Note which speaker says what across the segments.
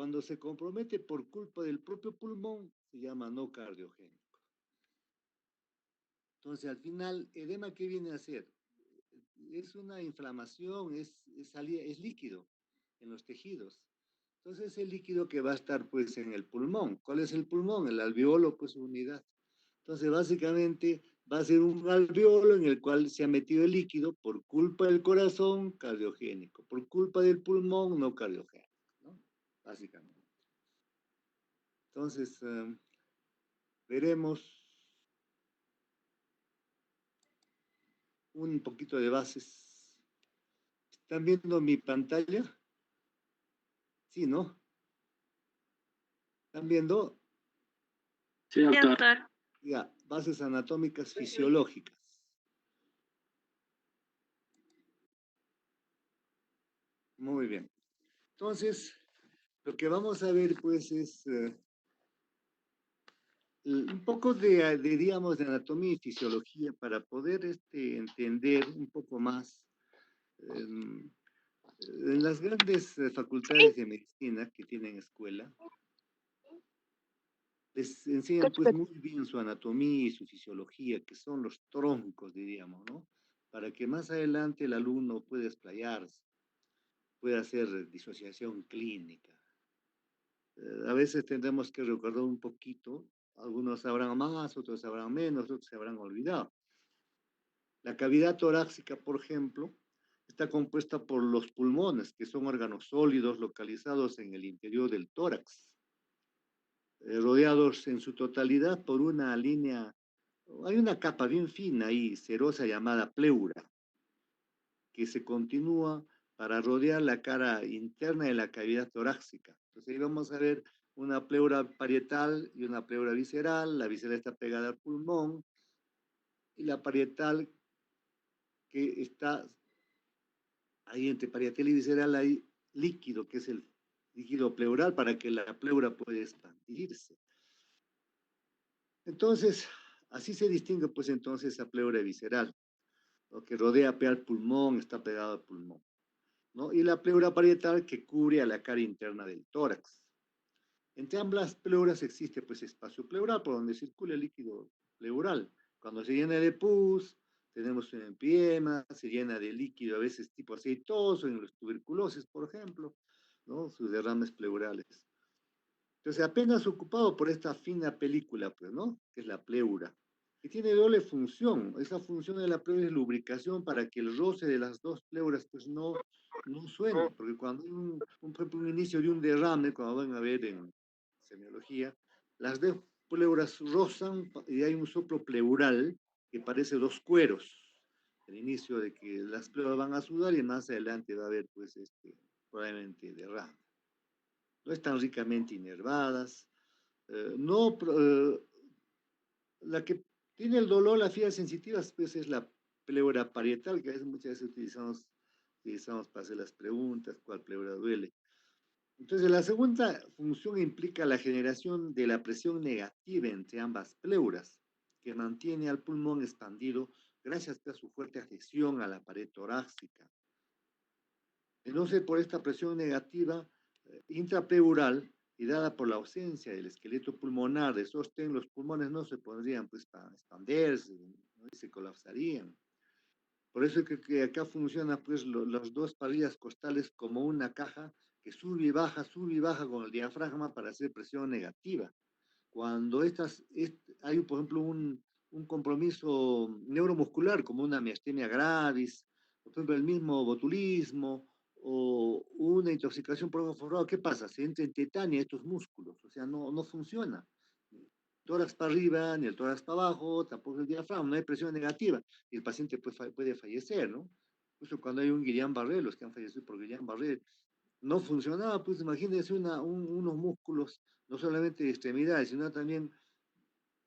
Speaker 1: Cuando se compromete por culpa del propio pulmón, se llama no cardiogénico. Entonces, al final, edema, ¿qué viene a ser? Es una inflamación, es líquido en los tejidos. Entonces, es el líquido que va a estar pues en el pulmón. ¿Cuál es el pulmón? El alveolo, pues su unidad. Entonces, básicamente va a ser un alveolo en el cual se ha metido el líquido por culpa del corazón cardiogénico, por culpa del pulmón no cardiogénico, ¿no? Básicamente. Entonces, veremos un poquito de bases. ¿Están viendo mi pantalla? Sí, ¿no? ¿Están viendo?
Speaker 2: Sí, doctor.
Speaker 1: Ya, bases anatómicas fisiológicas. Muy bien. Entonces, lo que vamos a ver, pues, es un poco digamos, de anatomía y fisiología para poder entender un poco más en las grandes facultades de medicina que tienen escuela. Les enseñan pues muy bien su anatomía y su fisiología, que son los troncos, diríamos, ¿no? Para que más adelante el alumno pueda explayarse, pueda hacer disociación clínica. A veces tendremos que recordar un poquito, algunos sabrán más, otros sabrán menos, otros se habrán olvidado. La cavidad torácica, por ejemplo, está compuesta por los pulmones, que son órganos sólidos localizados en el interior del tórax, rodeados en su totalidad por una línea, hay una capa bien fina y serosa llamada pleura, que se continúa para rodear la cara interna de la cavidad torácica. Entonces ahí vamos a ver una pleura parietal y una pleura visceral. La visceral está pegada al pulmón y la parietal, que está ahí entre parietal y visceral, hay líquido, que es el líquido pleural, para que la pleura pueda expandirse. Entonces, así se distingue pues entonces la pleura visceral, lo que rodea al pulmón, está pegado al pulmón, ¿no? Y la pleura parietal, que cubre a la cara interna del tórax. Entre ambas pleuras existe pues espacio pleural por donde circula el líquido pleural. Cuando se llena de pus, tenemos un empiema, se llena de líquido a veces tipo aceitoso en los tuberculosis, por ejemplo, ¿no? Sus derrames pleurales. Entonces, apenas ocupado por esta fina película, pues, ¿no? Que es la pleura, que tiene doble función. Esa función de la pleura es lubricación para que el roce de las dos pleuras, pues, no suene, porque cuando hay por ejemplo, un inicio de un derrame, cuando van a ver en semiología, las dos pleuras rozan y hay un soplo pleural que parece dos cueros. El inicio de que las pleuras van a sudar y más adelante va a haber, pues, probablemente derrame. No están ricamente inervadas, no, la que tiene el dolor, la fibra sensitiva, pues es la pleura parietal, que muchas veces utilizamos para hacer las preguntas, cuál pleura duele. Entonces, la segunda función implica la generación de la presión negativa entre ambas pleuras, que mantiene al pulmón expandido gracias a su fuerte adhesión a la pared torácica. Entonces, por esta presión negativa intrapleural y dada por la ausencia del esqueleto pulmonar de sostén, los pulmones no se podrían pues expandirse, ¿no? Y se colapsarían. Por eso es que acá funciona pues las dos parrillas costales como una caja que sube y baja con el diafragma para hacer presión negativa. Cuando hay, por ejemplo, un compromiso neuromuscular como una miastenia gravis, por ejemplo, el mismo botulismo o una intoxicación por hongo forrado, ¿qué pasa? Se entra en tetania estos músculos, o sea, no funciona. Tórax para arriba, ni el tórax para abajo, tampoco el diafragma, no hay presión negativa y el paciente puede fallecer, ¿no? Incluso cuando hay un Guillain-Barré, los que han fallecido por Guillain-Barré, no funcionaba, pues imagínense unos músculos, no solamente de extremidades, sino también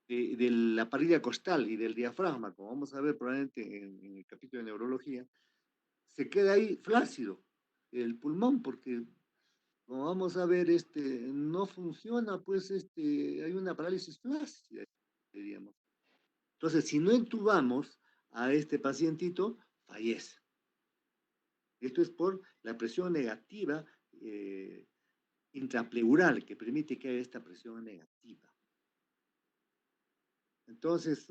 Speaker 1: de la parilla costal y del diafragma, como vamos a ver probablemente en el capítulo de neurología, se queda ahí flácido el pulmón, porque como vamos a ver, no funciona, pues hay una parálisis flácida, diríamos. Entonces, si no entubamos a este pacientito, fallece. Esto es por la presión negativa intrapleural que permite que haya esta presión negativa. Entonces,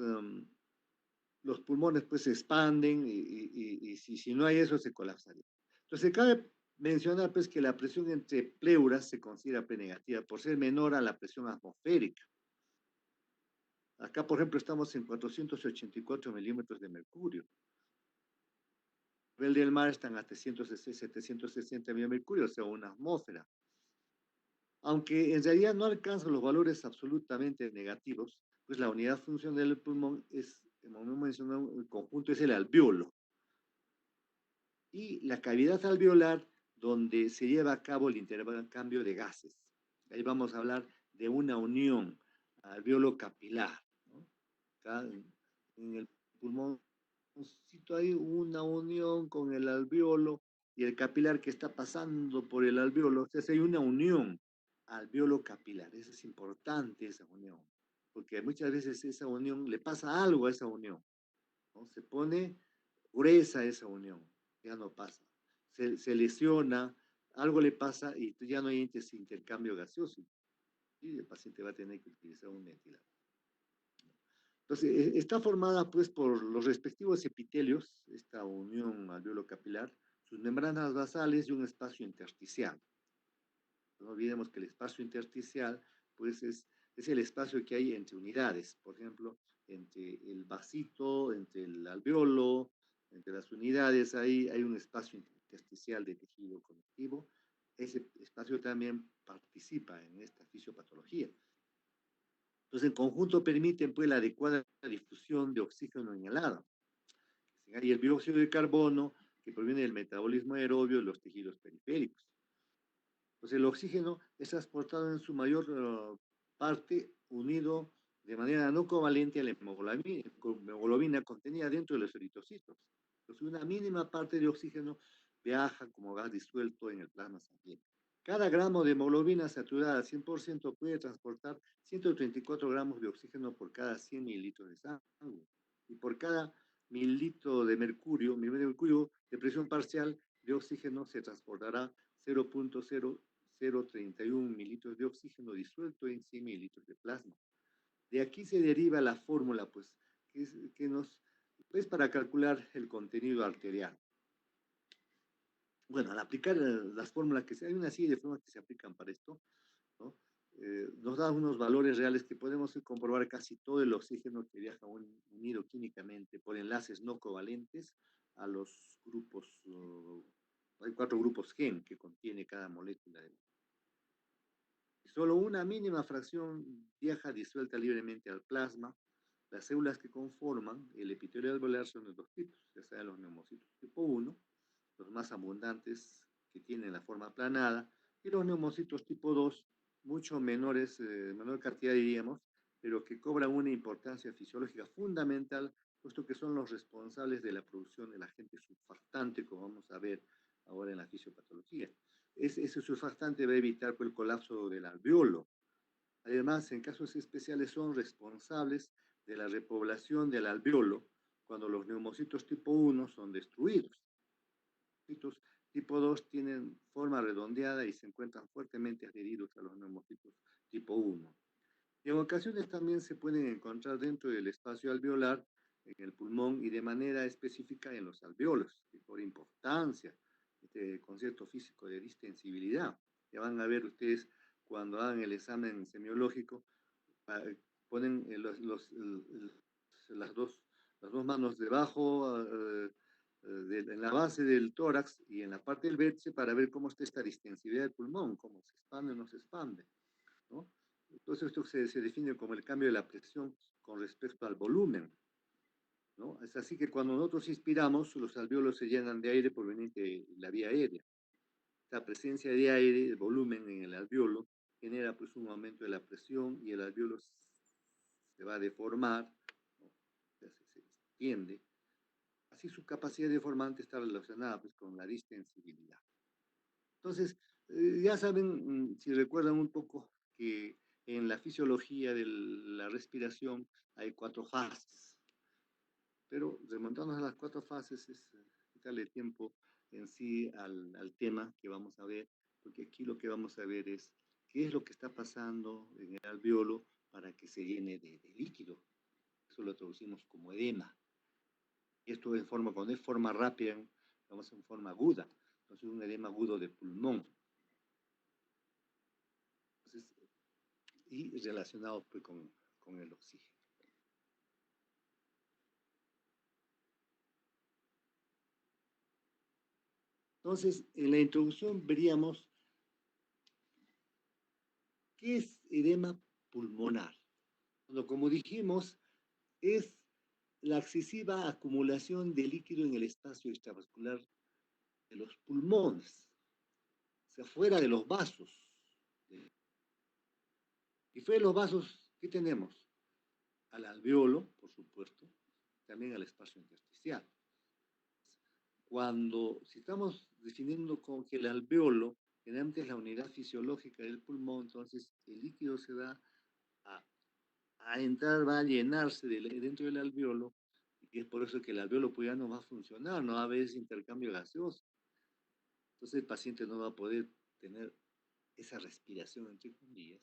Speaker 1: los pulmones pues se expanden y si no hay eso se colapsaría. Entonces, cabe mencionar pues que la presión entre pleuras se considera negativa por ser menor a la presión atmosférica. Acá, por ejemplo, estamos en 484 milímetros de mercurio. El nivel del mar están a 760 milímetros de mercurio, o sea, una atmósfera. Aunque en realidad no alcanzan los valores absolutamente negativos, pues la unidad funcional del pulmón es, como hemos mencionado, el conjunto es el alveolo. Y la cavidad alveolar donde se lleva a cabo el intercambio de gases. Ahí vamos a hablar de una unión alveolo capilar, ¿no? Acá en el pulmón hay una unión con el alveolo y el capilar que está pasando por el alveolo. Entonces hay una unión alveolo capilar. Eso es importante, esa unión, porque muchas veces esa unión le pasa algo a esa unión, ¿no? Se pone gruesa esa unión, ya no pasa. Se lesiona, algo le pasa y ya no hay ese intercambio gaseoso. Y el paciente va a tener que utilizar un ventilador. Entonces, está formada pues por los respectivos epitelios, esta unión alveolo capilar, sus membranas basales y un espacio intersticial. No olvidemos que el espacio intersticial pues es el espacio que hay entre unidades, por ejemplo, entre el vasito, entre el alveolo, entre las unidades, ahí hay un espacio intersticial de tejido conectivo. Ese espacio también participa en esta fisiopatología. Entonces, en conjunto permiten pues la adecuada difusión de oxígeno inhalado. Y el dióxido de carbono que proviene del metabolismo aerobio de los tejidos periféricos. Entonces, el oxígeno es transportado en su mayor parte unido de manera no covalente a la hemoglobina contenida dentro de los eritrocitos. Entonces, una mínima parte de oxígeno viaja como gas disuelto en el plasma sanguíneo. Cada gramo de hemoglobina saturada al 100% puede transportar 134 gramos de oxígeno por cada 100 mililitros de sangre. Y por cada mililitro de mercurio de presión parcial de oxígeno se transportará 0.0031 mililitros de oxígeno disuelto en 100 mililitros de plasma. De aquí se deriva la fórmula, pues, que nos es para calcular el contenido arterial. Bueno, al aplicar las fórmulas hay una serie de fórmulas que se aplican para esto, ¿no? Nos da unos valores reales que podemos comprobar casi todo el oxígeno que viaja unido químicamente por enlaces no covalentes a los grupos, hay 4 grupos gen que contiene cada molécula. Solo una mínima fracción viaja disuelta libremente al plasma. Las células que conforman el epitelio alveolar son de dos tipos, ya sea los neumocitos tipo 1, los más abundantes que tienen la forma aplanada, y los neumocitos tipo 2, mucho menores, menor cantidad diríamos, pero que cobran una importancia fisiológica fundamental, puesto que son los responsables de la producción del agente surfactante, como vamos a ver ahora en la fisiopatología. Ese surfactante va a evitar el colapso del alveolo. Además, en casos especiales son responsables de la repoblación del alveolo cuando los neumocitos tipo 1 son destruidos. Neumocitos tipo 2 tienen forma redondeada y se encuentran fuertemente adheridos a los neumocitos tipo 1. Y en ocasiones también se pueden encontrar dentro del espacio alveolar, en el pulmón y de manera específica en los alveolos, que por importancia, este concepto físico de distensibilidad. Ya van a ver ustedes cuando hagan el examen semiológico, ponen las dos manos debajo, en la base del tórax y en la parte del vértice para ver cómo está esta distensibilidad del pulmón, cómo se expande o no se expande, ¿no? Entonces esto se define como el cambio de la presión con respecto al volumen, ¿no? Es así que cuando nosotros inspiramos, los alveolos se llenan de aire proveniente de la vía aérea. La presencia de aire, el volumen en el alveolo, genera pues un aumento de la presión y el alveolo se va a deformar, ¿no? Se extiende. Así su capacidad deformante está relacionada pues, con la distensibilidad. Entonces, ya saben, si recuerdan un poco, que en la fisiología de la respiración hay 4 fases. Pero remontándonos a las 4 fases es quitarle tiempo en sí al tema que vamos a ver. porque aquí lo que vamos a ver es qué es lo que está pasando en el alveolo para que se llene de líquido. Eso lo traducimos como edema. Esto en forma, cuando es forma rápida, vamos en forma aguda. Entonces, un edema agudo de pulmón. Entonces, y relacionado pues, con el oxígeno. Entonces, en la introducción veríamos qué es edema pulmonar. Bueno, como dijimos, es la excesiva acumulación de líquido en el espacio extravascular de los pulmones, o sea, fuera de los vasos. Y fuera de los vasos, ¿qué tenemos? Al alveolo, por supuesto, también al espacio intersticial. Si estamos definiendo con que el alveolo generalmente es la unidad fisiológica del pulmón, entonces el líquido se va a entrar, va a llenarse dentro del alveolo, y es por eso que el alveolo pues ya no va a funcionar, no va a haber ese intercambio gaseoso. Entonces el paciente no va a poder tener esa respiración, entre comillas,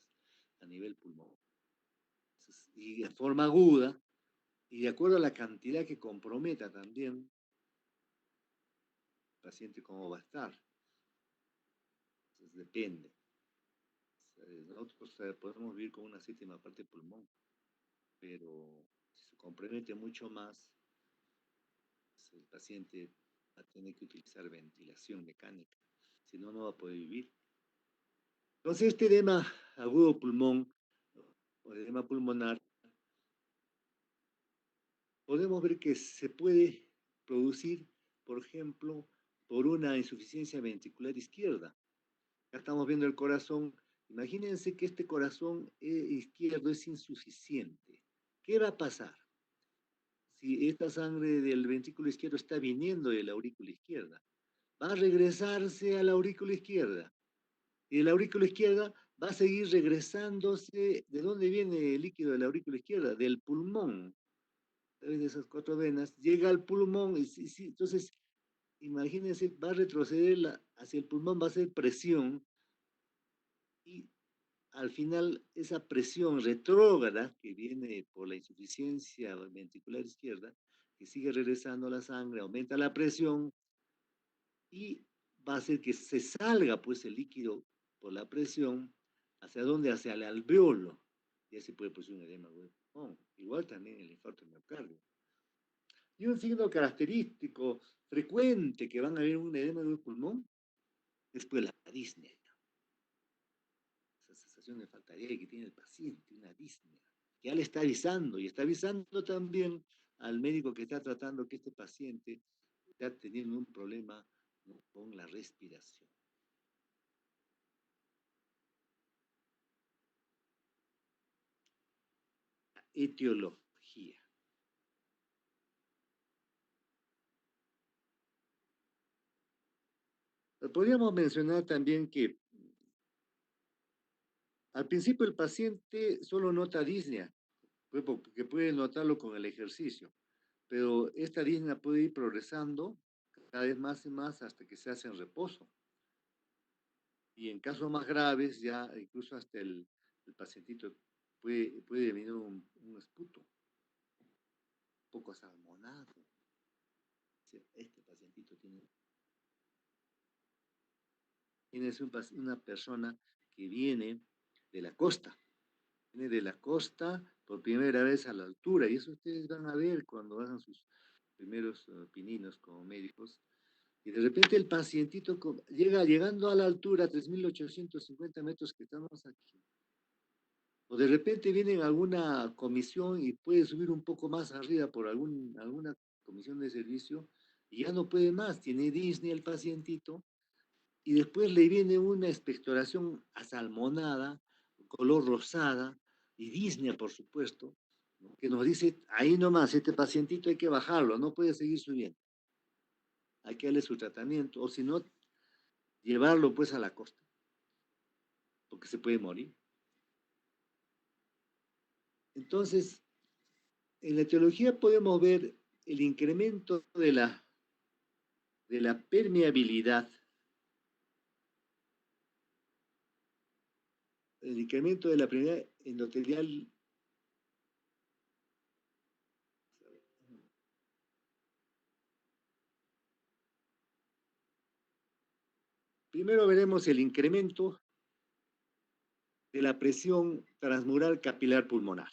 Speaker 1: a nivel pulmón. Entonces, y de forma aguda, y de acuerdo a la cantidad que comprometa también, el paciente cómo va a estar. Entonces depende. Nosotros podemos vivir con una séptima parte del pulmón, pero si se compromete mucho más, pues el paciente va a tener que utilizar ventilación mecánica, si no, no va a poder vivir. Entonces, este edema agudo pulmón, o edema pulmonar, podemos ver que se puede producir, por ejemplo, por una insuficiencia ventricular izquierda. Acá estamos viendo el corazón. Imagínense que este corazón izquierdo es insuficiente. ¿Qué va a pasar? Si esta sangre del ventrículo izquierdo está viniendo de la aurícula izquierda, va a regresarse a la aurícula izquierda. Y de la aurícula izquierda va a seguir regresándose. ¿De dónde viene el líquido de la aurícula izquierda? Del pulmón. A través de esas 4 venas, llega al pulmón. Entonces, imagínense, va a retroceder hacia el pulmón, va a hacer presión. Y al final, esa presión retrógrada que viene por la insuficiencia ventricular izquierda, que sigue regresando a la sangre, aumenta la presión y va a hacer que se salga pues el líquido por la presión. ¿Hacia dónde? Hacia el alveolo. Ya se puede producir un edema del pulmón. Igual también el infarto de miocardio. Y un signo característico frecuente que van a ver un edema del pulmón es pues la disnea. Esa sensación de falta de aire que tiene el paciente, una disnea. Que ya le está avisando y está avisando también al médico que está tratando que este paciente está teniendo un problema, ¿no?, con la respiración. Etiología. Podríamos mencionar también que al principio el paciente solo nota disnea, porque puede notarlo con el ejercicio, pero esta disnea puede ir progresando cada vez más y más hasta que se hace en reposo. Y en casos más graves, ya incluso hasta el pacientito puede venir un esputo, un poco salmonado. Este pacientito tiene una persona que viene de la costa, por primera vez a la altura, y eso ustedes van a ver cuando hagan sus primeros pininos como médicos, y de repente el pacientito llegando a la altura, 3.850 metros que estamos aquí, o de repente viene alguna comisión y puede subir un poco más arriba por alguna comisión de servicio, y ya no puede más, tiene disnea el pacientito, y después le viene una expectoración asalmonada, color rosada, y disnea, por supuesto, ¿no?, que nos dice, ahí nomás, este pacientito hay que bajarlo, no puede seguir subiendo. Hay que darle su tratamiento, o si no, llevarlo pues a la costa, porque se puede morir. Entonces, en la etiología podemos ver el incremento de la permeabilidad el incremento de la permeabilidad endotelial. Primero veremos el incremento de la presión transmural capilar pulmonar.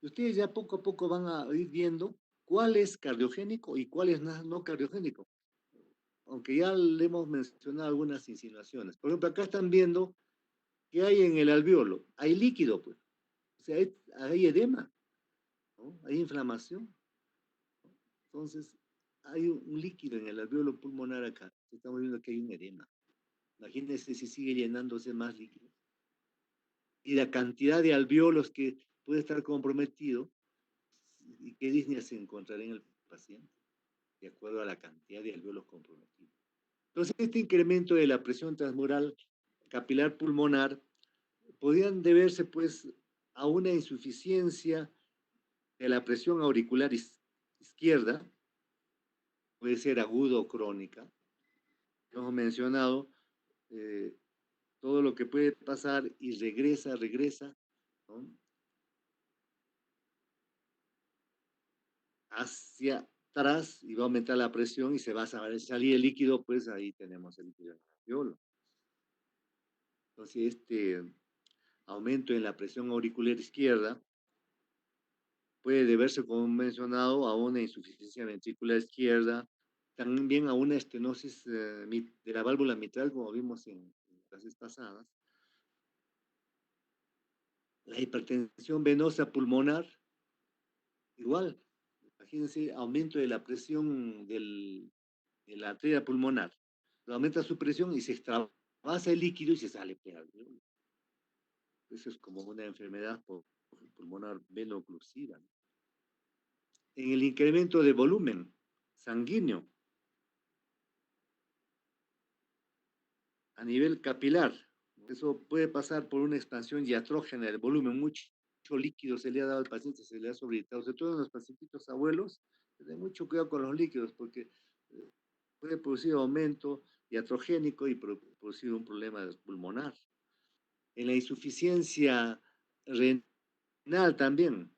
Speaker 1: Ustedes ya poco a poco van a ir viendo cuál es cardiogénico y cuál es no cardiogénico, aunque ya le hemos mencionado algunas insinuaciones. Por ejemplo, acá están viendo que hay en el alveolo, hay líquido, pues, o sea, hay edema, ¿no? Hay inflamación. Entonces, hay un líquido en el alveolo pulmonar acá. Estamos viendo que hay un edema. Imagínense si sigue llenándose más líquido. Y la cantidad de alveolos que puede estar comprometido y qué disnea se encontrará en el paciente, de acuerdo a la cantidad de alveolos comprometidos. Entonces, este incremento de la presión transmural capilar pulmonar podrían deberse, pues, a una insuficiencia de la presión auricular izquierda, puede ser aguda o crónica. Hemos mencionado todo lo que puede pasar y regresa, ¿no? Hacia atrás y va a aumentar la presión y se va a salir el líquido, pues ahí tenemos el líquido en el alveolo. Entonces, este aumento en la presión auricular izquierda puede deberse, como mencionado, a una insuficiencia ventricular izquierda, también a una estenosis de la válvula mitral, como vimos en clases pasadas, la hipertensión venosa pulmonar, igual, imagínense, aumento de la presión de la arteria pulmonar, aumenta su presión y se extravasa el líquido y se sale peor. Eso es como una enfermedad pulmonar veno-oclusiva, ¿no? En el incremento de volumen sanguíneo a nivel capilar, eso puede pasar por una expansión diatrógena del volumen, mucho líquido se le ha dado al paciente, se le ha sobreeditado, sobre todo en los pacientitos abuelos, ten mucho cuidado con los líquidos porque puede producir aumento diatrogénico y producir un problema pulmonar. En la insuficiencia renal también,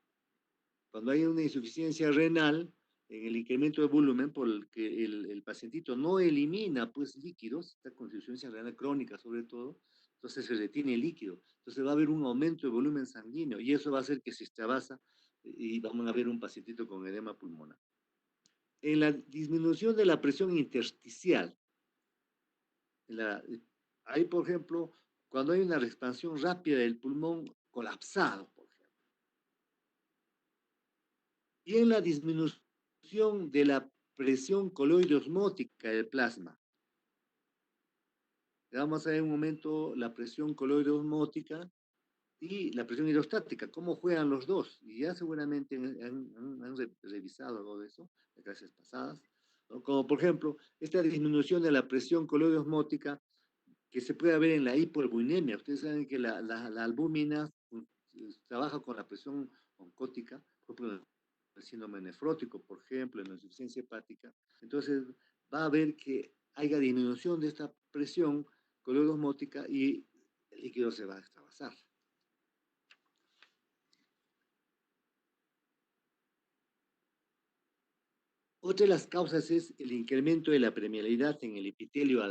Speaker 1: cuando hay una insuficiencia renal, en el incremento de volumen, por el que el pacientito no elimina pues líquidos, esta con insuficiencia renal crónica sobre todo, entonces se retiene el líquido, entonces va a haber un aumento de volumen sanguíneo y eso va a hacer que se extravasa y vamos a ver un pacientito con edema pulmonar. En la disminución de la presión intersticial, hay por ejemplo, cuando hay una expansión rápida del pulmón colapsado, por ejemplo, y en la disminución de la presión coloide-osmótica del plasma. Le vamos a ver un momento la presión coloide-osmótica y la presión hidrostática, cómo juegan los dos. Y ya seguramente han revisado algo de eso en clases pasadas, ¿no? Como por ejemplo, esta disminución de la presión coloide-osmótica que se puede ver en la hipoalbuminemia. Ustedes saben que la albúmina trabaja con la presión oncótica, por ejemplo, el síndrome nefrótico, por ejemplo, en la insuficiencia hepática. Entonces, va a haber que haya disminución de esta presión coloidosmótica y el líquido se va a extravasar. Otra de las causas es el incremento de la permeabilidad en el epitelio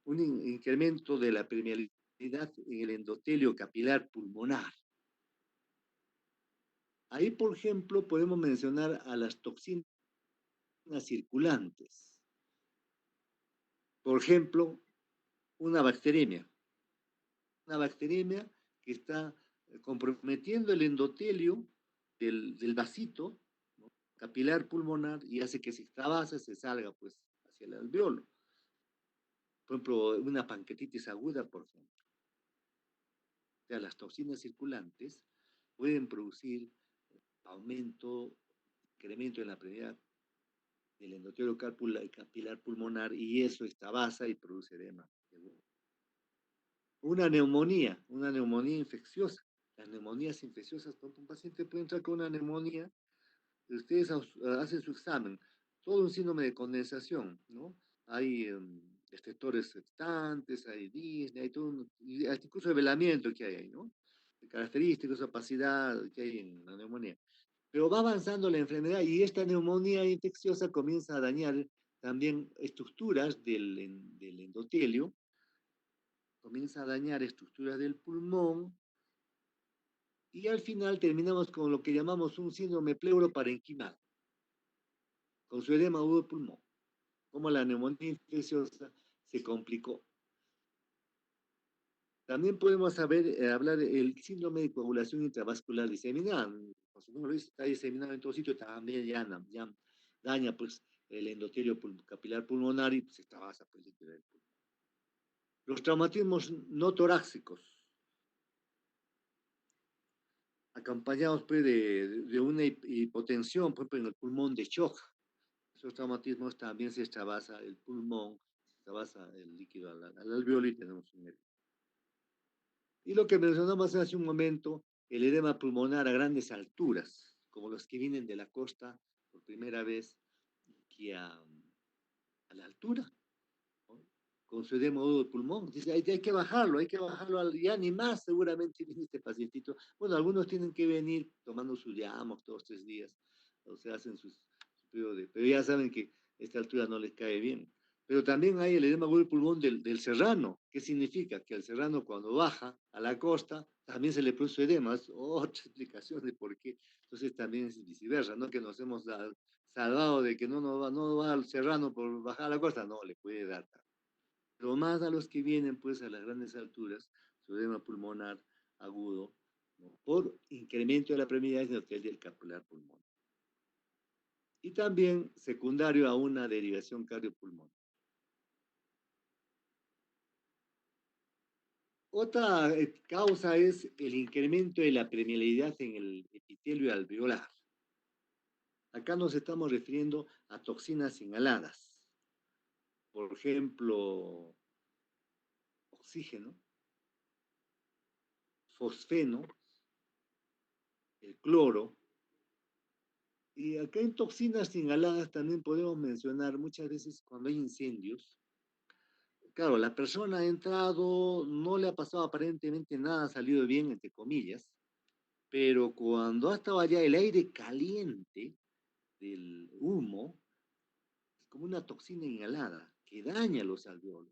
Speaker 1: un incremento de la permeabilidad en el endotelio capilar pulmonar. Ahí, por ejemplo, podemos mencionar a las toxinas circulantes. Por ejemplo, una bacteriemia. Una bacteriemia que está comprometiendo el endotelio del vasito, ¿no?, capilar pulmonar y hace que se extravase, se salga pues hacia el alveolo. Por ejemplo, una pancreatitis aguda, por ejemplo. O sea, las toxinas circulantes pueden producir aumento, incremento en la permeabilidad del endotelio capilar pulmonar y eso extravasa y produce edema. Una neumonía infecciosa. Las neumonías infecciosas, cuando un paciente puede entrar con una neumonía, ustedes hacen su examen, todo un síndrome de condensación, ¿no? Hay detectores extantes, hay Disney, hay todo, y incluso velamiento que hay ahí, ¿no? Características, opacidad que hay en la neumonía. Pero va avanzando la enfermedad y esta neumonía infecciosa comienza a dañar también estructuras del endotelio, comienza a dañar estructuras del pulmón y al final terminamos con lo que llamamos un síndrome pleuroparenquimal, con su edema agudo de pulmón, como la neumonía infecciosa se complicó. También podemos hablar del síndrome de coagulación intravascular diseminada. Como su nombre dice, está diseminado en todo sitio, también ya daña pues, el endotelio capilar pulmonar y pues, extravasa pues, líquido del pulmón. Los traumatismos no torácicos, acompañados pues, de una hipotensión, por ejemplo, en el pulmón de shock. Esos traumatismos también se extravasa el pulmón, se extravasa el líquido al alveolo y tenemos un edema. Y lo que mencionamos hace un momento, el edema pulmonar a grandes alturas, como los que vienen de la costa por primera vez aquí a la altura, ¿no? Con su edema agudo de pulmón. Dice, hay que bajarlo, ya ni más seguramente viene este pacientito. Bueno, algunos tienen que venir tomando su llamo 2 o 3 días, o se hacen su periodo pero ya saben que a esta altura no les cae bien. Pero también hay el edema agudo del pulmón del serrano. ¿Qué significa? Que al serrano cuando baja a la costa también se le produce edema. Es otra explicación de por qué. Entonces también es viceversa, ¿no? Que nos hemos salvado de que no va al serrano por bajar a la costa. No, le puede dar. Pero más a los que vienen pues a las grandes alturas, su edema pulmonar agudo, ¿no? Por incremento de la permeabilidad endotelial del capilar pulmón. Y también secundario a una derivación cardiopulmonar. Otra causa es el incremento de la permeabilidad en el epitelio alveolar. Acá nos estamos refiriendo a toxinas inhaladas. Por ejemplo, oxígeno, fosfeno, el cloro. Y acá en toxinas inhaladas también podemos mencionar muchas veces cuando hay incendios. Claro, la persona ha entrado, no le ha pasado aparentemente nada, ha salido bien, entre comillas, pero cuando ha estado allá el aire caliente del humo, es como una toxina inhalada que daña los alveolos.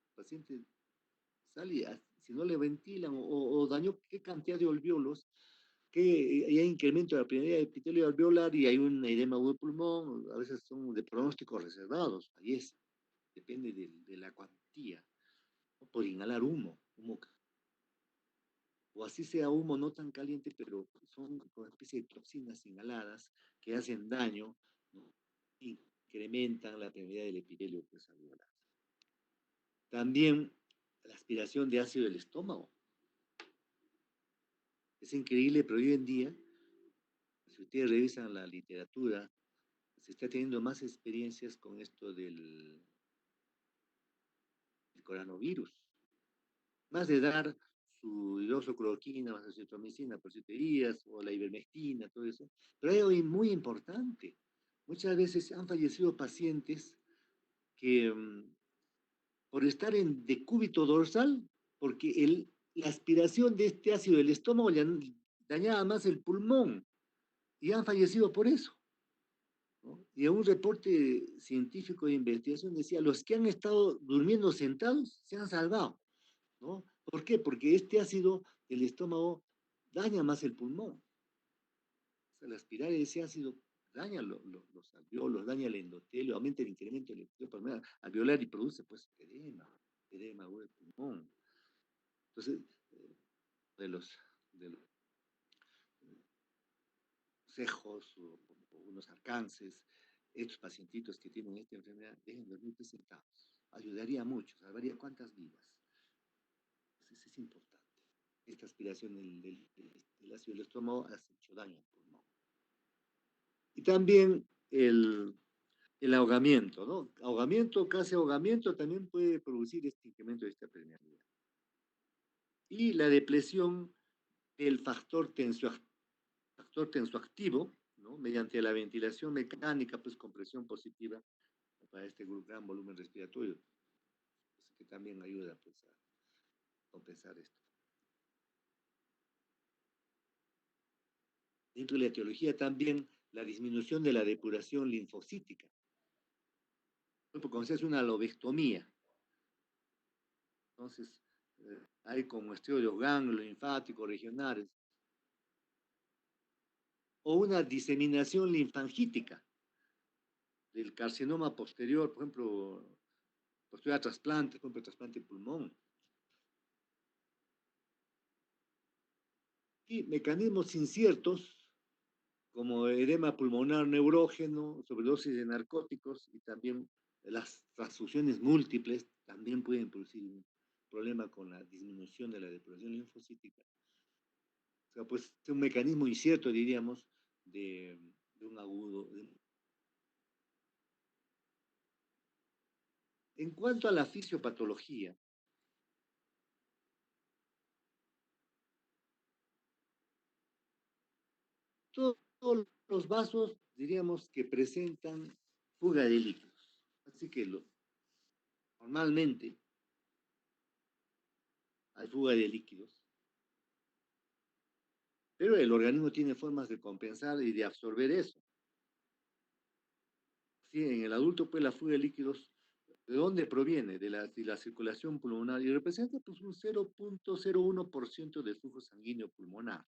Speaker 1: El paciente sale, si no le ventilan o dañó qué cantidad de alveolos, que hay incremento de la permeabilidad del epitelio alveolar y hay un edema agudo de pulmón, a veces son de pronósticos reservados, fallece, depende de la cuantía, ¿no? Por inhalar humo, o así sea humo no tan caliente, pero son una especie de toxinas inhaladas que hacen daño, ¿no? Incrementan la permeabilidad del epitelio pues, alveolar. También la aspiración de ácido del estómago. Es increíble, pero hoy en día, si ustedes revisan la literatura, se está teniendo más experiencias con esto del coronavirus. Más de dar su hidroxicloroquina, más acetromicina por 7 días, o la ivermectina, todo eso. Pero hay algo muy importante. Muchas veces han fallecido pacientes que por estar en decúbito dorsal, porque la aspiración de este ácido del estómago dañaba más el pulmón y han fallecido por eso, ¿no? Y en un reporte científico de investigación decía, los que han estado durmiendo sentados se han salvado, ¿no? ¿Por qué? Porque este ácido del estómago daña más el pulmón. O sea, al aspirar ese ácido daña los alveolos, daña el endotelio, aumenta el incremento del endotelio alveolar y produce pues edema agudo del pulmón. Entonces, de los cejos o unos alcances, estos pacientitos que tienen esta enfermedad, dejen dormir sentados. Ayudaría mucho, salvaría cuántas vidas. Entonces es importante. Esta aspiración del ácido del estómago hace mucho daño al pulmón. Y también el ahogamiento, ¿no? Ahogamiento, casi ahogamiento, también puede producir este incremento de esta permeabilidad. Y la depresión del factor tensoactivo, ¿no? Mediante la ventilación mecánica, pues con presión positiva para este gran volumen respiratorio. también ayuda pues, a compensar esto. Dentro de la etiología también la disminución de la depuración linfocítica. Por ejemplo, cuando se hace una lobectomía, entonces hay como muestreo de los ganglios linfáticos regionales, o una diseminación linfangítica del carcinoma posterior, por ejemplo, posterior a trasplante, por ejemplo, trasplante de pulmón. Y mecanismos inciertos, como edema pulmonar neurógeno, sobredosis de narcóticos y también las transfusiones múltiples, también pueden producir un problema con la disminución de la depuración linfocítica. O sea, pues es un mecanismo incierto, diríamos, de un agudo. En cuanto a la fisiopatología, todos los vasos, diríamos, que presentan fuga de líquidos. Así que normalmente hay fuga de líquidos, pero el organismo tiene formas de compensar y de absorber eso. Sí, en el adulto, pues la fuga de líquidos, ¿de dónde proviene? De la circulación pulmonar y representa pues un 0.01% del flujo sanguíneo pulmonar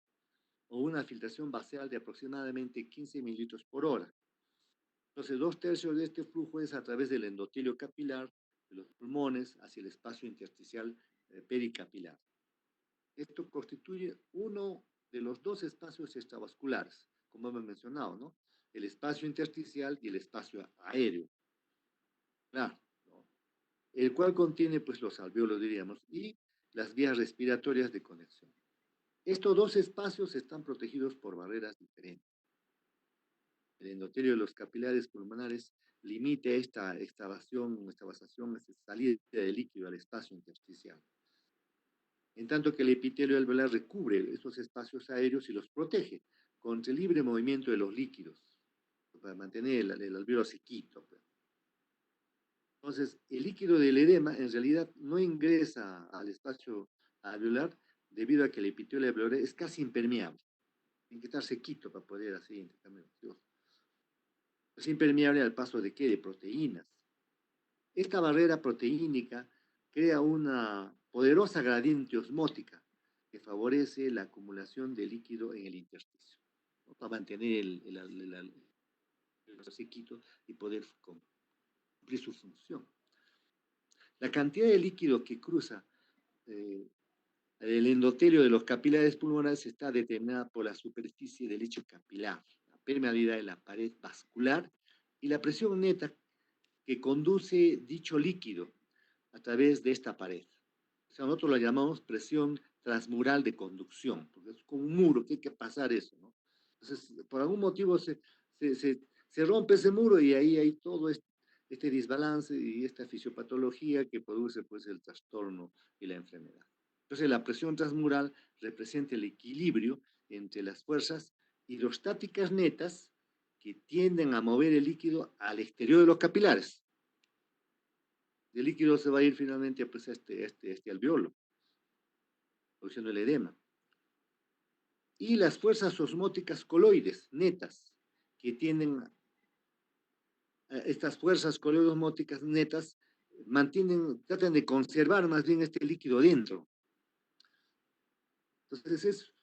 Speaker 1: o una filtración basal de aproximadamente 15 mililitros por hora. Entonces, 2/3 de este flujo es a través del endotelio capilar de los pulmones hacia el espacio intersticial pericapilar. Esto constituye uno de los dos espacios extravasculares, como hemos mencionado, ¿no? El espacio intersticial y el espacio aéreo. Claro, ¿no? El cual contiene pues los alvéolos, diríamos, y las vías respiratorias de conexión. Estos dos espacios están protegidos por barreras diferentes. El endotelio de los capilares pulmonares limita esta vasación, esta salida de líquido al espacio intersticial. En tanto que el epitelio alveolar recubre esos espacios aéreos y los protege contra el libre movimiento de los líquidos, para mantener el alvéolo sequito. Entonces, el líquido del edema en realidad no ingresa al espacio alveolar debido a que el epitelio alveolar es casi impermeable. Tiene que estar sequito para poder así intercambiar. Es impermeable al paso de ¿qué? De proteínas. Esta barrera proteínica crea una poderosa gradiente osmótica que favorece la acumulación de líquido en el intersticio, ¿no? Para mantener el sequito y poder cumplir su función. La cantidad de líquido que cruza el endotelio de los capilares pulmonares está determinada por la superficie del lecho capilar, la permeabilidad de la pared vascular y la presión neta que conduce dicho líquido a través de esta pared. O sea, nosotros lo llamamos presión transmural de conducción, porque es como un muro que hay que pasar eso, ¿no? Entonces, por algún motivo se rompe ese muro y ahí hay todo este desbalance y esta fisiopatología que produce pues el trastorno y la enfermedad. Entonces, la presión transmural representa el equilibrio entre las fuerzas hidrostáticas netas que tienden a mover el líquido al exterior de los capilares. El líquido se va a ir finalmente pues, a este alveolo, produciendo el edema. Y las fuerzas osmóticas coloides, netas, que tienden estas fuerzas coloidosmóticas netas, tratan de conservar más bien este líquido dentro. Entonces es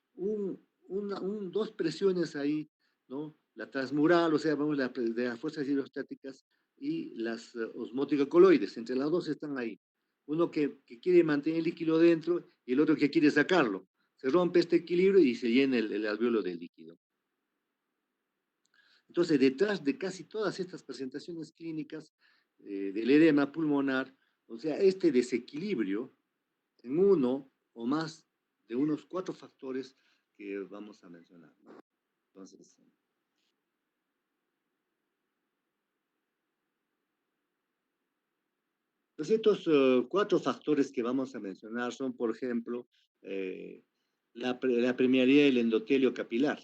Speaker 1: dos presiones ahí, ¿no? La transmural, o sea, vamos, de las fuerzas hidrostáticas y las osmóticas coloides, entre las dos están ahí. Uno que quiere mantener el líquido dentro y el otro que quiere sacarlo. Se rompe este equilibrio y se llena el alvéolo del líquido. Entonces, detrás de casi todas estas presentaciones clínicas del edema pulmonar, o sea, este desequilibrio en uno o más de unos 4 factores que vamos a mencionar. Entonces, estos 4 factores que vamos a mencionar son, por ejemplo, la permeabilidad del endotelio capilar,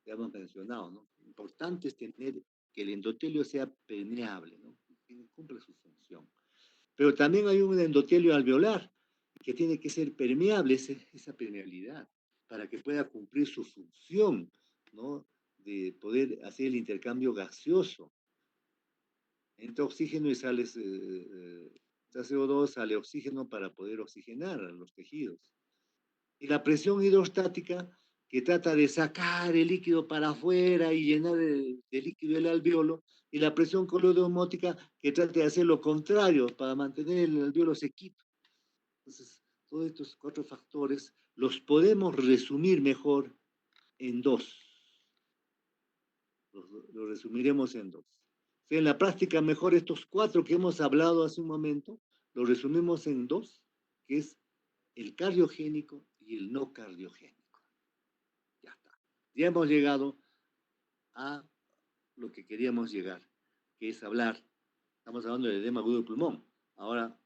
Speaker 1: que hemos mencionado, ¿no? Importante es tener que el endotelio sea permeable, ¿no? Que cumpla su función. Pero también hay un endotelio alveolar que tiene que ser permeable, esa permeabilidad, para que pueda cumplir su función, ¿no? De poder hacer el intercambio gaseoso. Entra oxígeno y sale CO2, sale oxígeno para poder oxigenar a los tejidos. Y la presión hidrostática, que trata de sacar el líquido para afuera y llenar de líquido el alveolo, y la presión coloidosmótica, que trata de hacer lo contrario, para mantener el alveolo sequito. Entonces, todos estos 4 factores los podemos resumir mejor en 2. Los resumiremos en 2. O sea, en la práctica, mejor estos 4 que hemos hablado hace un momento, los resumimos en 2, que es el cardiogénico y el no cardiogénico. Ya está. Ya hemos llegado a lo que queríamos llegar, que es hablar. Estamos hablando del edema agudo del pulmón. Ahora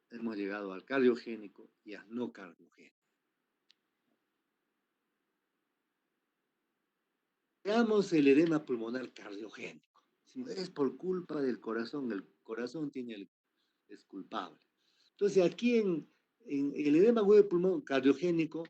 Speaker 1: hemos llegado al cardiogénico y al no cardiogénico. Veamos el edema pulmonar cardiogénico. Es por culpa del corazón. El corazón es culpable. Entonces, aquí en el edema agudo del pulmón cardiogénico,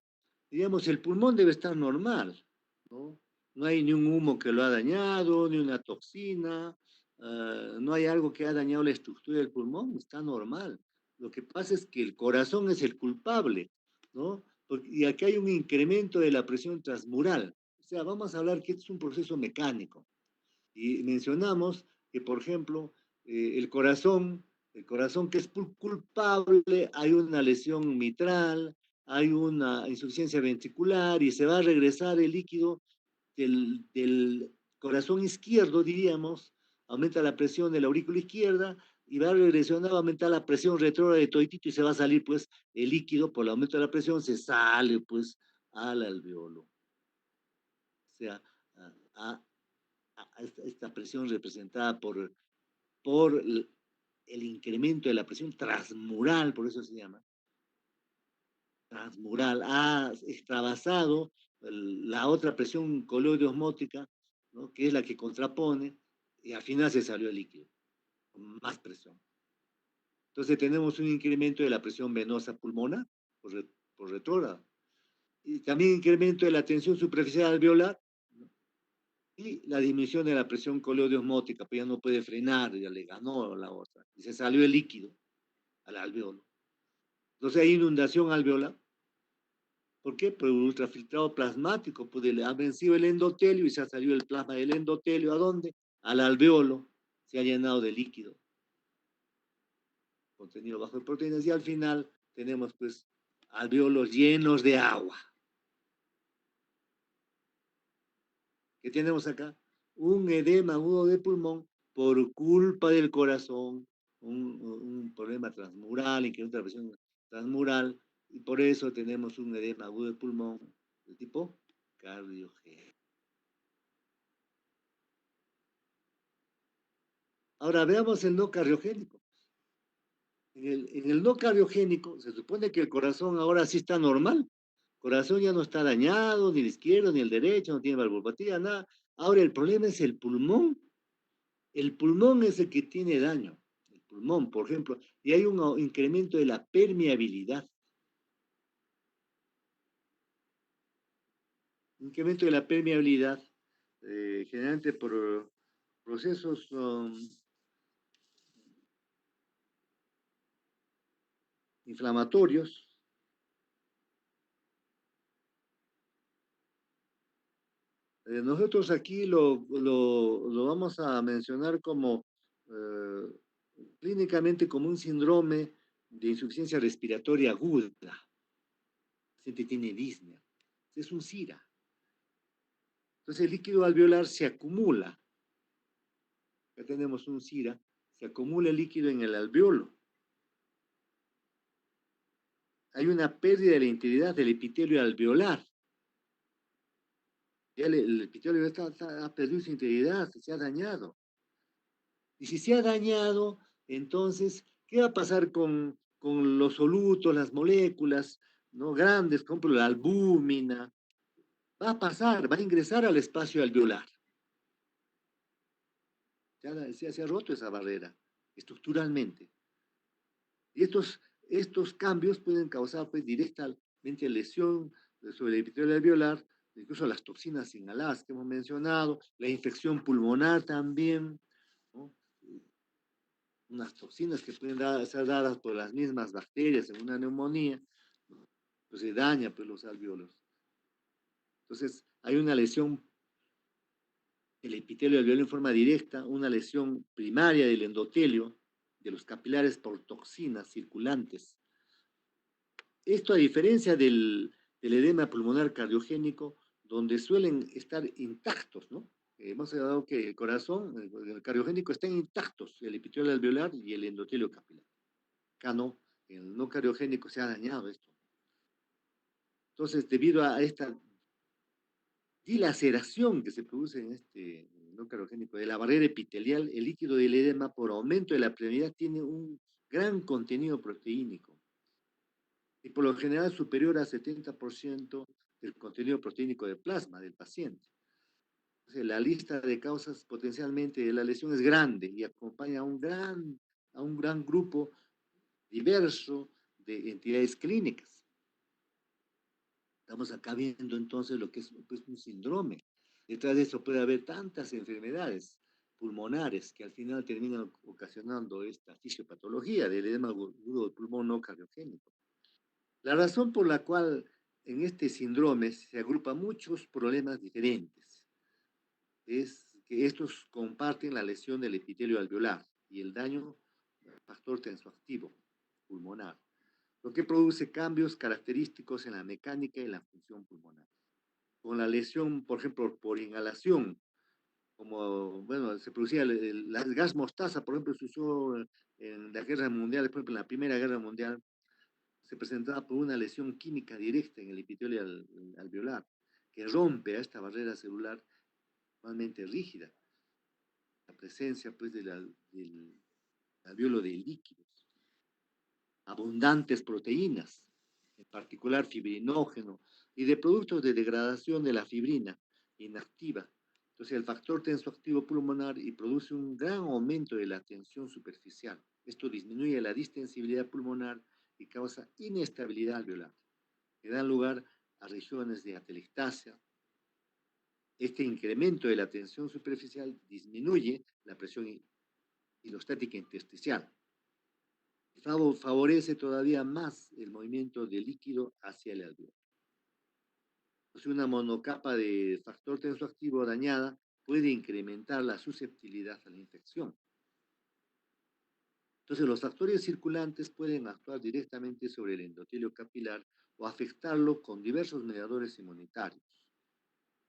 Speaker 1: digamos, el pulmón debe estar normal, ¿no? No hay ni un humo que lo ha dañado, ni una toxina, no hay algo que ha dañado la estructura del pulmón, está normal. Lo que pasa es que el corazón es el culpable, ¿no? Y aquí hay un incremento de la presión transmural. O sea, vamos a hablar que es un proceso mecánico. Y mencionamos que, por ejemplo, el corazón que es culpable, hay una lesión mitral, hay una insuficiencia ventricular y se va a regresar el líquido del corazón izquierdo, diríamos, aumenta la presión de la aurícula izquierda y va a regresar, va a aumentar la presión retrógrada de toditito y se va a salir, pues, el líquido por el aumento de la presión, se sale, pues, al alveolo. O sea, a esta presión representada por el incremento de la presión transmural, por eso se llama, transmural, ha extravasado la otra presión coloidosmótica, ¿no? Que es la que contrapone, y al final se salió el líquido, con más presión. Entonces tenemos un incremento de la presión venosa pulmonar por retrógrado, y también incremento de la tensión superficial alveolar, ¿no? Y la disminución de la presión coloidosmótica, pues ya no puede frenar, ya le ganó la otra, y se salió el líquido al alveolo. Entonces hay inundación alveolar. ¿Por qué? Por el ultrafiltrado plasmático, pues ha vencido el endotelio y se ha salido el plasma del endotelio. ¿A dónde? Al alveolo. Se ha llenado de líquido, contenido bajo en proteínas, y al final tenemos pues alveolos llenos de agua. ¿Qué tenemos acá? Un edema agudo de pulmón por culpa del corazón, un problema transmural, incremento de la presión transmural, y por eso tenemos un edema agudo de pulmón de tipo cardiogénico. Ahora veamos el no cardiogénico. En el no cardiogénico se supone que el corazón ahora sí está normal. El corazón ya no está dañado, ni el izquierdo, ni el derecho, no tiene valvulopatía, nada. Ahora el problema es el pulmón. El pulmón es el que tiene daño. El pulmón, por ejemplo, y hay un incremento de la permeabilidad. Incremento de la permeabilidad, generalmente por procesos inflamatorios. Nosotros aquí lo vamos a mencionar como clínicamente como un síndrome de insuficiencia respiratoria aguda. El paciente tiene disnea. Es un SIRA. Entonces el líquido alveolar se acumula. Ya tenemos un SIRA. Se acumula el líquido en el alveolo. Hay una pérdida de la integridad del epitelio alveolar. Ya el epitelio ha perdido su integridad, se ha dañado. Y si se ha dañado, entonces, ¿qué va a pasar con los solutos, las moléculas, ¿no? Grandes, como la albúmina? Va a pasar, va a ingresar al espacio alveolar. Se ha roto esa barrera estructuralmente. Y estos cambios pueden causar pues, directamente lesión sobre el epitelio alveolar, incluso las toxinas inhaladas que hemos mencionado, la infección pulmonar también, ¿no? Unas toxinas que pueden ser dadas por las mismas bacterias en una neumonía, ¿no? Pues se daña pues, los alveolos. Entonces, hay una lesión del epitelio alveolar en forma directa, una lesión primaria del endotelio, de los capilares por toxinas circulantes. Esto a diferencia del edema pulmonar cardiogénico, donde suelen estar intactos, ¿no? Hemos dado que el corazón, el cardiogénico, están intactos, el epitelio alveolar y el endotelio capilar. Acá no, el no cardiogénico se ha dañado esto. Entonces, debido a esta dilaceración que se produce en este no cardiogénico de la barrera epitelial, el líquido del edema, por aumento de la permeabilidad, tiene un gran contenido proteínico y por lo general superior al 70% del contenido proteínico del plasma del paciente. Entonces, la lista de causas potencialmente de la lesión es grande y acompaña a un gran grupo diverso de entidades clínicas. Estamos acá viendo entonces lo que es pues, un síndrome. Detrás de eso puede haber tantas enfermedades pulmonares que al final terminan ocasionando esta fisiopatología del edema agudo del pulmón no cardiogénico. La razón por la cual en este síndrome se agrupan muchos problemas diferentes es que estos comparten la lesión del epitelio alveolar y el daño del factor tensoactivo pulmonar, lo que produce cambios característicos en la mecánica y la función pulmonar. Con la lesión, por ejemplo, por inhalación, como, bueno, se producía el gas mostaza, por ejemplo, se usó en la guerra mundial, por ejemplo, en la Primera Guerra Mundial, se presentaba por una lesión química directa en el epitelio alveolar, que rompe a esta barrera celular normalmente rígida, la presencia pues del alveolo de líquidos, abundantes proteínas, en particular fibrinógeno, y de productos de degradación de la fibrina inactiva. Entonces el factor tensoactivo pulmonar y produce un gran aumento de la tensión superficial. Esto disminuye la distensibilidad pulmonar y causa inestabilidad alveolar, que dan lugar a regiones de atelectasia. Este incremento de la tensión superficial disminuye la presión hidrostática intersticial. Favorece todavía más el movimiento de líquido hacia el alveolo. Entonces, una monocapa de factor tensoactivo dañada puede incrementar la susceptibilidad a la infección. Entonces, los factores circulantes pueden actuar directamente sobre el endotelio capilar o afectarlo con diversos mediadores inmunitarios.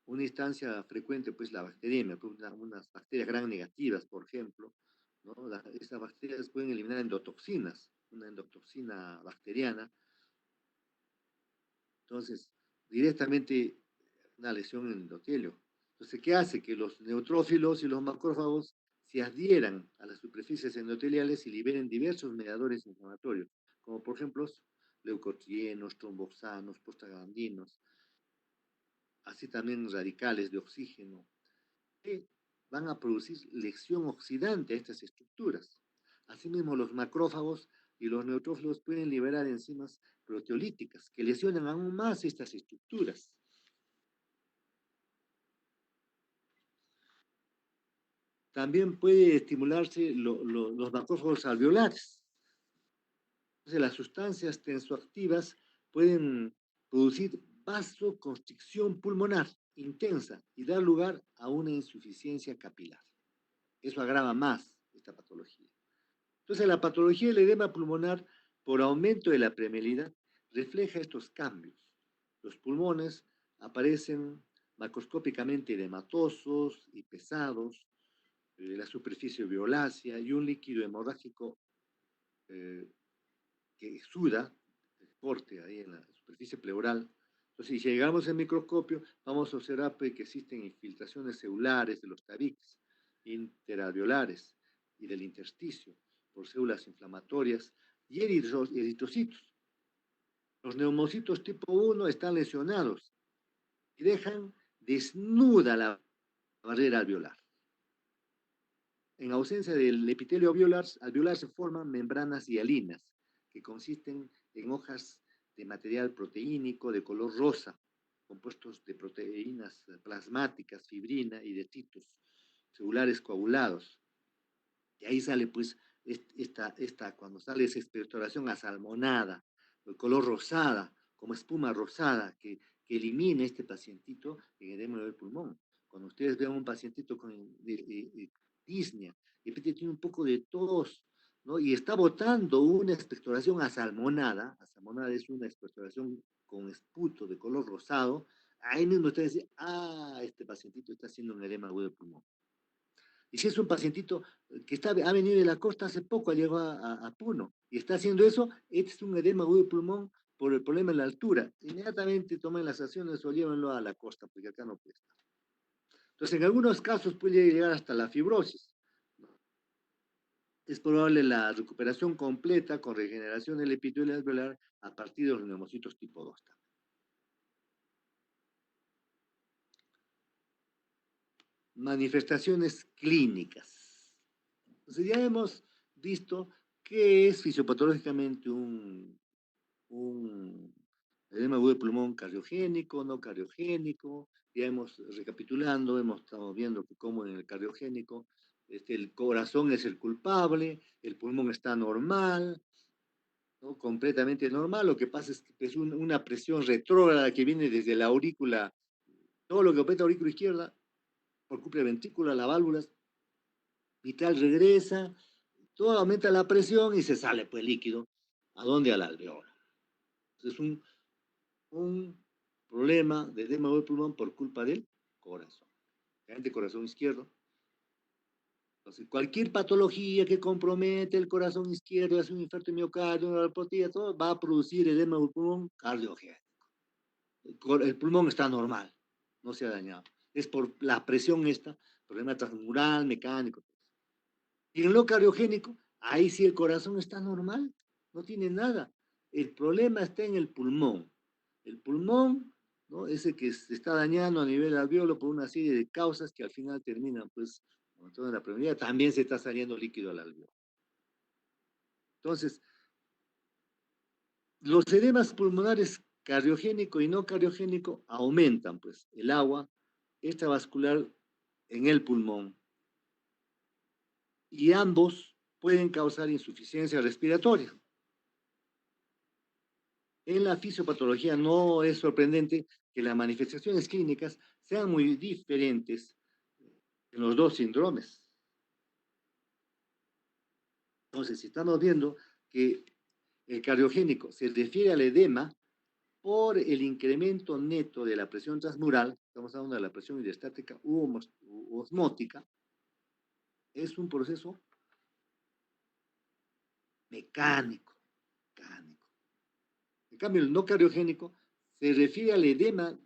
Speaker 1: Una instancia frecuente, pues la bacteriemia, pues, unas bacterias gram negativas, por ejemplo, ¿no? Estas bacterias pueden eliminar endotoxinas, una endotoxina bacteriana. Entonces, directamente una lesión en el endotelio. Entonces, ¿qué hace? Que los neutrófilos y los macrófagos se adhieran a las superficies endoteliales y liberen diversos mediadores inflamatorios, como por ejemplo leucotrienos, tromboxanos, prostaglandinos, así también radicales de oxígeno, que van a producir lesión oxidante a estas estructuras. Asimismo, los macrófagos y los neutrófilos pueden liberar enzimas proteolíticas que lesionan aún más estas estructuras. También puede estimularse los macrófagos alveolares. Entonces, las sustancias tensoactivas pueden producir vasoconstricción pulmonar intensa y dar lugar a una insuficiencia capilar. Eso agrava más esta patología. Entonces, la patología del edema pulmonar por aumento de la permeabilidad refleja estos cambios. Los pulmones aparecen macroscópicamente edematosos y pesados, la superficie violácea y un líquido hemorrágico que exuda, corte ahí en la superficie pleural. Entonces, si llegamos al microscopio, vamos a observar pues, que existen infiltraciones celulares de los tabiques interalveolares y del intersticio por células inflamatorias y eritrocitos. Los neumocitos tipo 1 están lesionados y dejan desnuda la barrera alveolar. En ausencia del epitelio alveolar se forman membranas hialinas que consisten en hojas de material proteínico de color rosa, compuestos de proteínas plasmáticas, fibrina y detritos celulares coagulados. Y ahí sale pues cuando sale esa expectoración asalmonada, el color rosada, como espuma rosada, que elimina este pacientito en edema del pulmón. Cuando ustedes vean un pacientito con disnea, y tiene un poco de tos, ¿no? Y está botando una expectoración asalmonada es una expectoración con esputo de color rosado, ahí mismo ustedes dicen, este pacientito está haciendo un edema agudo del pulmón. Y si es un pacientito que ha venido de la costa hace poco, ha llegado a Puno y está haciendo eso, este es un edema agudo de pulmón por el problema de la altura. Inmediatamente tomen las acciones o llévenlo a la costa, porque acá no puede estar. Entonces, en algunos casos puede llegar hasta la fibrosis. Es probable la recuperación completa con regeneración del epitelio alveolar a partir de los neumocitos tipo 2. Manifestaciones clínicas. Entonces, ya hemos visto qué es fisiopatológicamente un edema agudo de pulmón cardiogénico, no cardiogénico. Ya hemos, recapitulando, estado viendo que como en el cardiogénico, el corazón es el culpable, el pulmón está normal, ¿no? Completamente normal. Lo que pasa es que es una presión retrógrada que viene desde la aurícula, todo lo que aprieta la aurícula izquierda, por culpa de ventrícula, la válvula vital regresa, todo aumenta la presión y se sale pues líquido. ¿A dónde? Al alveolo. Es un problema de edema del pulmón por culpa del corazón, de corazón izquierdo. Entonces, cualquier patología que compromete el corazón izquierdo, hace un infarto de miocardio, una neuropatía, todo va a producir edema del pulmón cardiogénico. El pulmón está normal, no se ha dañado. Es por la presión problema transmural, mecánico. Y en lo cardiogénico, ahí sí el corazón está normal, no tiene nada. El problema está en el pulmón. El pulmón, ¿no? Ese que se está dañando a nivel alveolo por una serie de causas que al final terminan, pues, con toda la prioridad, también se está saliendo líquido al alveolo. Entonces, los edemas pulmonares cardiogénico y no cardiogénico aumentan, pues, el agua extravascular en el pulmón. Y ambos pueden causar insuficiencia respiratoria. En la fisiopatología no es sorprendente que las manifestaciones clínicas sean muy diferentes en los dos síndromes. Entonces, si estamos viendo que el cardiogénico se refiere al edema por el incremento neto de la presión transmural, estamos hablando de la presión hidrostática u osmótica, es un proceso mecánico. En cambio, el no cardiogénico se refiere al edema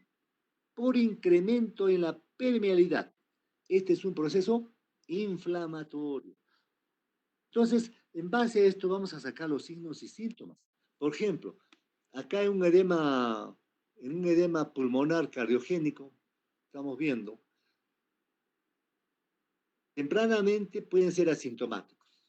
Speaker 1: por incremento en la permeabilidad. Este es un proceso inflamatorio. Entonces, en base a esto vamos a sacar los signos y síntomas. Por ejemplo, acá en un edema pulmonar cardiogénico, estamos viendo, tempranamente pueden ser asintomáticos.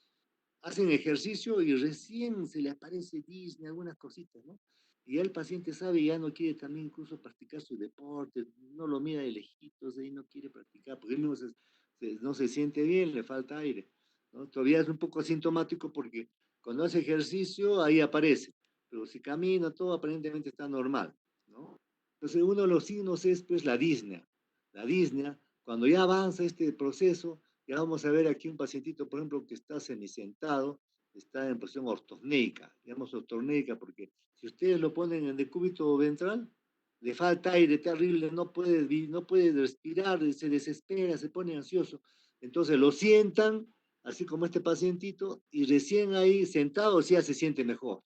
Speaker 1: Hacen ejercicio y recién se le aparece disnea, algunas cositas, ¿no? Y el paciente sabe y ya no quiere también incluso practicar su deporte, no lo mira de lejitos y no quiere practicar, porque él no se siente bien, le falta aire, ¿no? Todavía es un poco asintomático porque cuando hace ejercicio ahí aparece, pero si camina todo aparentemente está normal, ¿no? Entonces uno de los signos es pues la disnea. La disnea, cuando ya avanza este proceso, ya vamos a ver aquí un pacientito, por ejemplo, que está semisentado, está en posición ortosneica, digamos ortosneica porque si ustedes lo ponen en decúbito ventral, le falta aire terrible, no puede respirar, se desespera, se pone ansioso. Entonces lo sientan, así como este pacientito, y recién ahí sentado ya se siente mejor.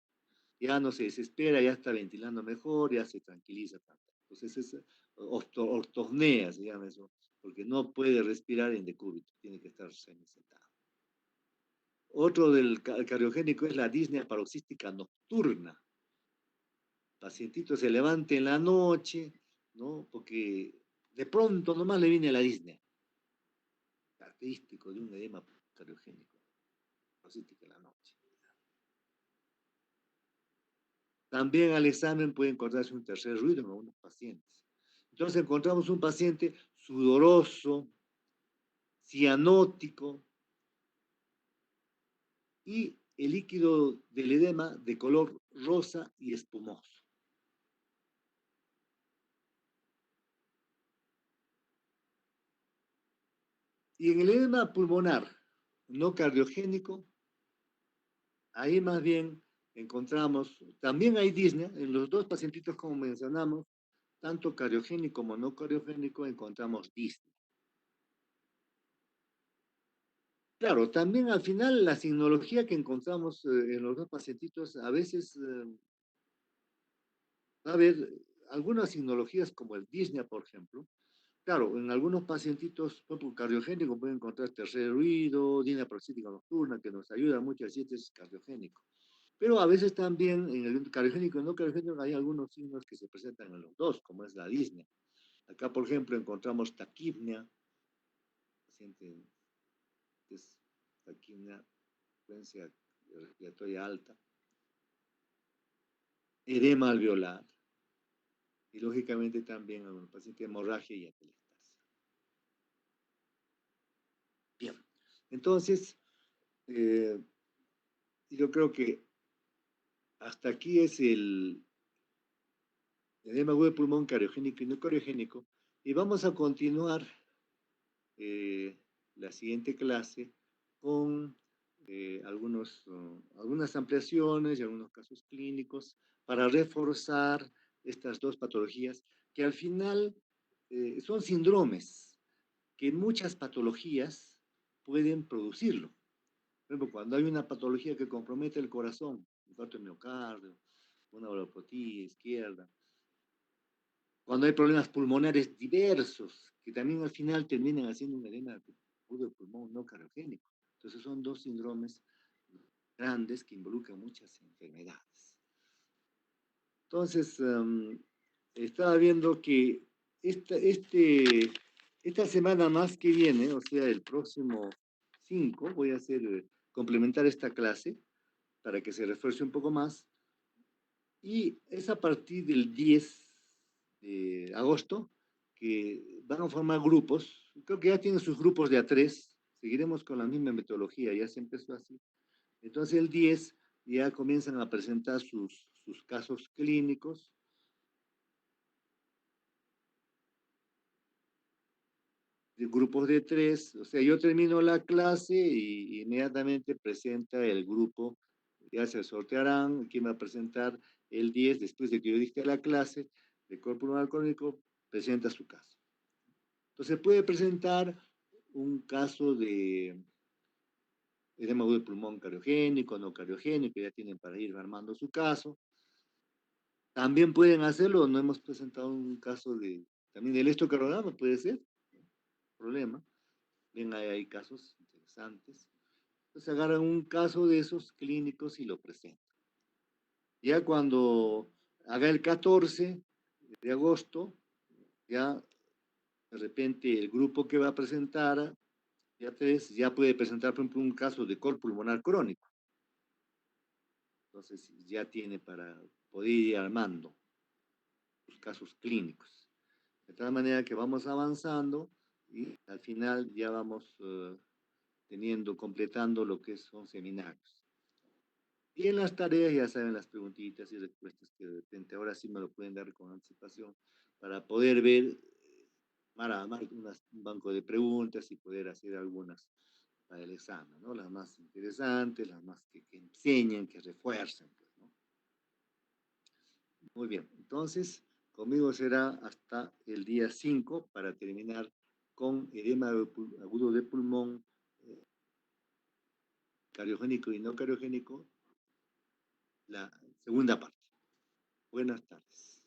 Speaker 1: Ya no se desespera, ya está ventilando mejor, ya se tranquiliza. Entonces es ortosnea, se llama eso, porque no puede respirar en decúbito, tiene que estar sentado. Otro del cardiogénico es la disnea paroxística nocturna. El pacientito se levanta en la noche, ¿no? Porque de pronto nomás le viene la disnea. Característico de un edema cardiogénico, paroxística en la noche. También al examen puede encontrarse un tercer ruido en algunos pacientes. Entonces encontramos un paciente sudoroso, cianótico y el líquido del edema de color rosa y espumoso. Y en el edema pulmonar no cardiogénico, ahí más bien encontramos, también hay disnea, en los dos pacientitos como mencionamos, tanto cardiogénico como no cardiogénico, encontramos disnea. Claro, también al final la signología que encontramos en los dos pacientitos, a veces va a haber algunas signologías como el disnea, por ejemplo. Claro, en algunos pacientitos, por ejemplo, cardiogénico pueden encontrar tercer ruido, disnea paroxística nocturna, que nos ayuda mucho a decir que es cardiogénico. Pero a veces también en el cardiogénico y no cardiogénico hay algunos signos que se presentan en los dos, como es la disnea. Acá, por ejemplo, encontramos taquipnea, paciente que es taquipnea, frecuencia respiratoria alta, edema alveolar y lógicamente también en un paciente hemorragia y atelectasia. Bien, entonces yo creo que hasta aquí es el edema agudo de pulmón cardiogénico y no cardiogénico y vamos a continuar la siguiente clase con algunas ampliaciones y algunos casos clínicos para reforzar estas dos patologías que al final son síndromes que muchas patologías pueden producirlo. Por ejemplo, cuando hay una patología que compromete el corazón, infarto de miocardio, una valvulopatía izquierda, cuando hay problemas pulmonares diversos, que también al final terminan haciendo un edema agudo de pulmón no cardiogénico. Entonces son dos síndromes grandes que involucran muchas enfermedades. Entonces, estaba viendo que esta semana más que viene, o sea, el próximo 5, voy a complementar esta clase para que se refuerce un poco más. Y es a partir del 10 de agosto que van a formar grupos. Creo que ya tienen sus grupos de A3. Seguiremos con la misma metodología, ya se empezó así. Entonces el 10 ya comienzan a presentar sus casos clínicos. De grupos de 3, o sea, yo termino la clase y inmediatamente presenta el grupo, ya se sortearán quién va a presentar el 10 después de que yo dicte la clase de cuerpo pulmonar crónico, presenta su caso. Entonces puede presentar un caso de edema agudo de pulmón cardiogénico, no cardiogénico, ya tienen para ir armando su caso. También pueden hacerlo, no hemos presentado un caso también del electrocardiograma, puede ser, problema. Bien, hay casos interesantes. Entonces agarran un caso de esos clínicos y lo presentan. Ya cuando haga el 14 de agosto, ya de repente el grupo que va a presentar, ya puede presentar, por ejemplo, un caso de cor pulmonar crónico. Entonces ya tiene para poder ir armando los casos clínicos. De tal manera que vamos avanzando y al final ya vamos completando lo que son seminarios. Y en las tareas ya saben las preguntitas y respuestas que de repente ahora sí me lo pueden dar con anticipación para poder ver, para armar un banco de preguntas y poder hacer algunas para el examen, ¿no? Las más interesantes, las más que enseñen, que refuercen, pues, ¿no? Muy bien, entonces conmigo será hasta el día 5 para terminar con edema agudo de pulmón cardiogénico y no cardiogénico, la segunda parte. Buenas tardes.